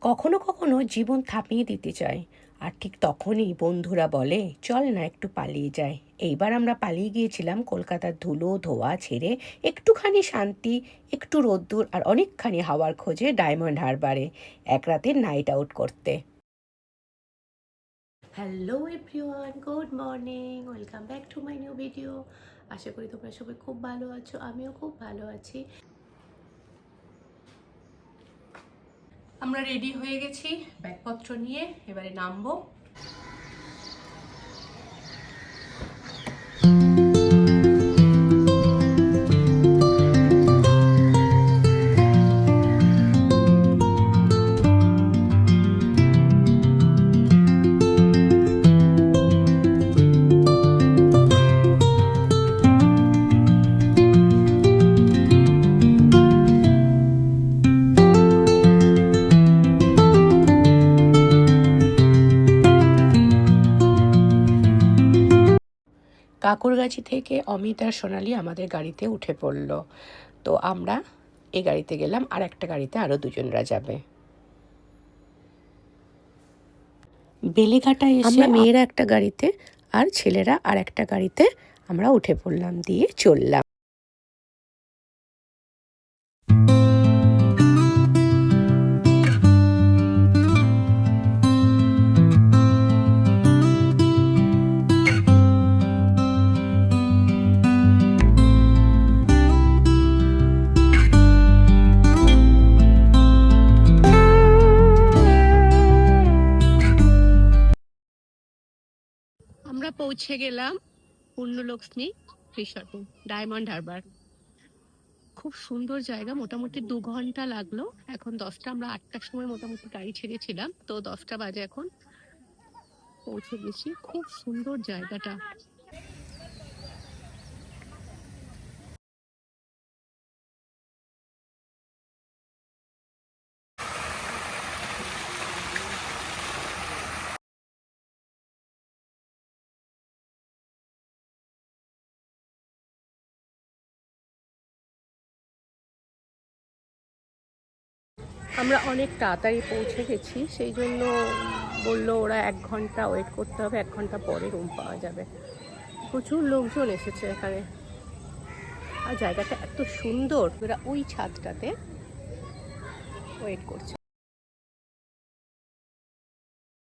কখনো কখনো জীবন থামিয়ে দিতে চায়, আর ঠিক তখনই বন্ধুরা বলে চল না একটু পালিয়ে যাই। এইবার আমরা পালিয়ে গিয়েছিলাম কলকাতার ধুলো ধোয়া ছেড়ে একটুখানি শান্তি, একটু রোদ্দুর আর অনেকখানি হাওয়ার খোঁজে ডায়মন্ড হারবারে এক রাতের নাইট আউট করতে। Hello everyone, good morning, welcome back to my new video. আশা করি তোমরা সবাই খুব ভালো আছো, আমিও খুব ভালো আছি। আমরা রেডি হয়ে গেছি ব্যাগপত্র নিয়ে, এবারে নামবো। কাকুরগাছি থেকে অমিত আর সোনালি আমাদের গাড়িতে উঠে পড়ল। তো আমরা এই গাড়িতে গেলাম, আর একটা গাড়িতে আরও দুজনরা যাবে। বেলেঘাটা এসে আমরা মেয়েরা একটা গাড়িতে আর ছেলেরা আর একটা গাড়িতে আমরা উঠে পড়লাম, দিয়ে চললাম। আমরা পৌঁছে গেলাম পূর্ণলক্ষ্মী রিসর্টে, ডায়মন্ড হারবার। খুব সুন্দর জায়গা, মোটামুটি 2 ঘন্টা লাগলো। এখন 10টা, আমরা 8টার সময় মোটামুটি গাড়ি ছেড়েছিলাম, তো 10টা বাজে এখন পৌঁছে গেছি। খুব সুন্দর জায়গাটা। আমরা অনেক তাড়াতাড়ি পৌঁছে গেছি, সেই জন্য বললো ওরা 1 ঘন্টা ওয়েট করতে হবে, 1 ঘন্টা পরে রুম পাওয়া যাবে। প্রচুর লোকজন এসেছে এখানে, আর জায়গাটা এত সুন্দর। ওরা ওই ছাদটাতে ওয়েট করছে।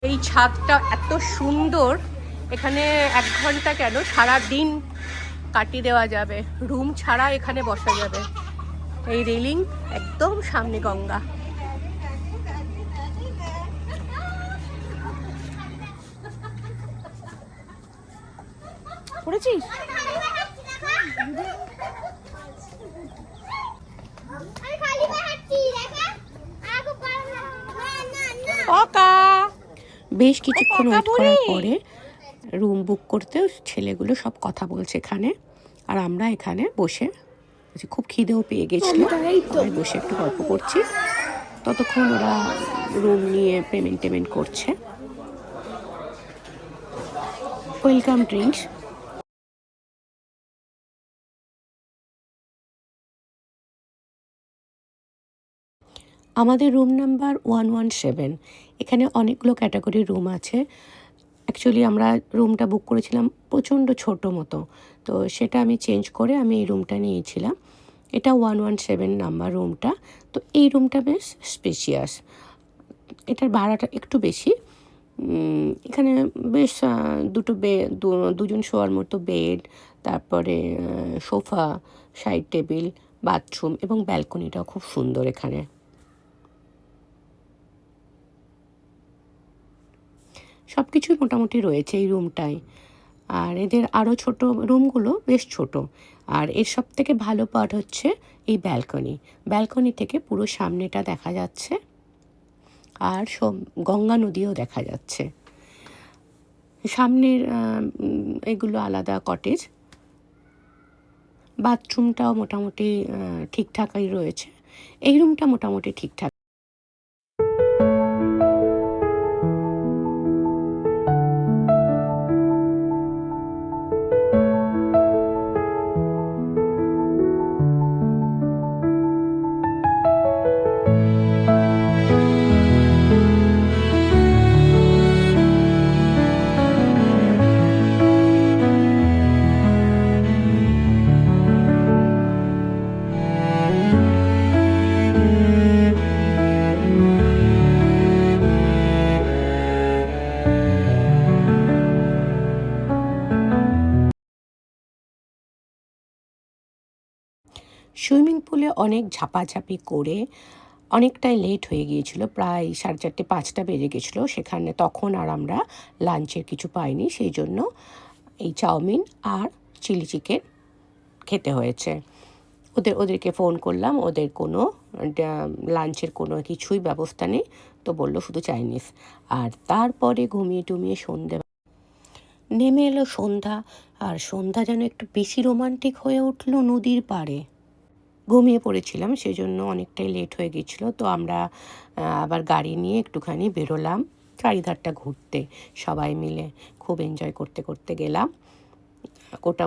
এই ছাদটা এত সুন্দর, এখানে 1 ঘন্টা কেন, সারা দিন কাটিয়ে দেওয়া যাবে। রুম ছাড়া এখানে বসা যাবে। এই রেলিং, একদম সামনে গঙ্গা। পড়েছিস? বেশ কিছুক্ষণ ওয়েট করার পরে রুম বুক করতে ছেলেগুলো সব কথা বলছে এখানে, আর আমরা এখানে বসে খুব খিদেও পেয়ে গেছিল, বসে একটু গল্প করছি। ততক্ষণ ওরা রুম নিয়ে পেমেন্ট করছে। Welcome drinks. আমাদের রুম নাম্বার 117। এখানে অনেকগুলো ক্যাটাগরির রুম আছে। অ্যাকচুয়ালি আমরা রুমটা বুক করেছিলাম প্রচণ্ড ছোটো মতো, তো সেটা আমি চেঞ্জ করে আমি এই রুমটা নিয়েছিলাম। এটা 117 নাম্বার রুমটা। তো এই রুমটা বেশ স্পেশিয়াস, এটার ভাড়াটা একটু বেশি। এখানে বেশ দুজন শোয়ার মতো বেড, তারপরে সোফা, সাইড টেবিল, বাথরুম এবং ব্যালকনিটাও খুব সুন্দর এখানে। সব কিছুই মোটামুটি রয়েছে এই রুমটায়। আর এদের আরও ছোট রুমগুলো বেশ ছোট। আর এর সব থেকে ভালো পার্ট হচ্ছে এই ব্যালকনি থেকে পুরো সামনেটা দেখা যাচ্ছে, আর সব গঙ্গা নদীও দেখা যাচ্ছে। সামনের এগুলো আলাদা কটেজ। বাথরুমটাও মোটামুটি ঠিকঠাকই রয়েছে। এই রুমটা মোটামুটি ঠিকঠাক। সুইমিং পুলে অনেক ঝাপাঝাপি করে অনেকটাই লেট হয়ে গিয়েছিল, প্রায় 4:30 5টা বেজে গেছিলো। সেখানে তখন আর আমরা লাঞ্চের কিছু পাইনি, সেই জন্য এই চাউমিন আর চিলি চিকেন খেতে হয়েছে। ওদেরকে ফোন করলাম, ওদের কোনো লাঞ্চের কোনো কিছুই ব্যবস্থা নেই, তো বললো শুধু চাইনিজ। আর তারপরে ঘুমিয়ে টুমিয়ে সন্ধে নেমে এলো সন্ধ্যা, আর সন্ধ্যা যেন একটু বেশি রোমান্টিক হয়ে উঠলো নদীর পাড়ে। ঘুমিয়ে পড়েছিলাম, সেজন্য অনেকটাই লেট হয়ে গেছিলো। তো আমরা আবার গাড়ি নিয়ে একটুখানি বেরোলাম চারিধারটা ঘুরতে, সবাই মিলে খুব এনজয় করতে করতে গেলাম।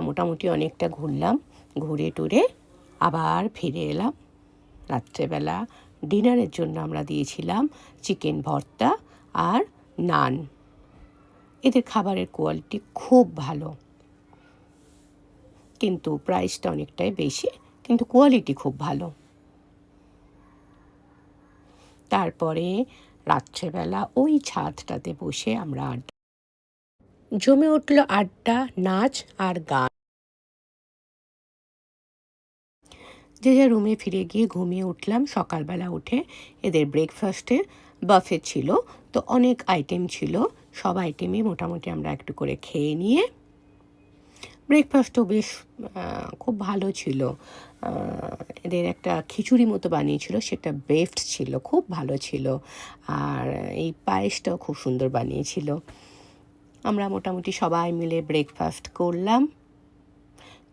মোটামুটি অনেকটা ঘুরলাম, ঘুরে টুরে আবার ফিরে এলাম। রাত্রেবেলা ডিনারের জন্য আমরা দিয়েছিলাম চিকেন ভর্তা আর নান। এদের খাবারের কোয়ালিটি খুব ভালো, কিন্তু প্রাইসটা অনেকটাই বেশি, কিন্তু কোয়ালিটি খুব ভালো। তারপরে রাত্রেবেলা ওই ছাদটাতে বসে আমরা জমে উঠল আড্ডা, নাচ আর গান। যে যা রুমে ফিরে গিয়ে ঘুমিয়ে উঠলাম। সকালবেলা উঠে এদের ব্রেকফাস্টে বাফে ছিল, তো অনেক আইটেম ছিল, সব আইটেমই মোটামুটি আমরা একটু করে খেয়ে নিয়ে, ব্রেকফাস্টও বেশ খুব ভালো ছিল। এদের একটা খিচুড়ি মতো বানিয়েছিল, সেটা বেস্ট ছিল, খুব ভালো ছিল। আর এই পায়েসটাও খুব সুন্দর বানিয়েছিল। আমরা মোটামুটি সবাই মিলে ব্রেকফাস্ট করলাম,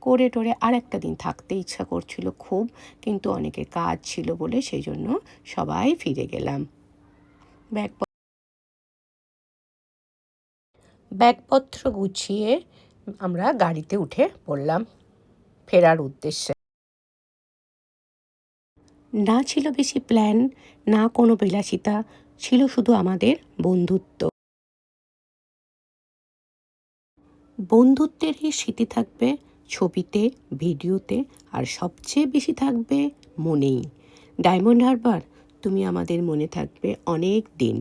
করে টোরে আর একটা দিন থাকতে ইচ্ছা করছিল খুব, কিন্তু অনেকের কাজ ছিল বলে সেই জন্য সবাই ফিরে গেলাম। ব্যাগপত্র গুছিয়ে আমরা গাড়িতে উঠে পড়লাম ফেরার উদ্দেশ্যে। না ছিল বেশি প্ল্যান, না কোনো বিলাসিতা, ছিল শুধু আমাদের বন্ধুত্ব। বন্ধুত্বের এই স্মৃতি থাকবে ছবিতে, ভিডিওতে, আর সবচেয়ে বেশি থাকবে মনেই। ডায়মন্ড হারবার, তুমি আমাদের মনে থাকবে অনেক দিন।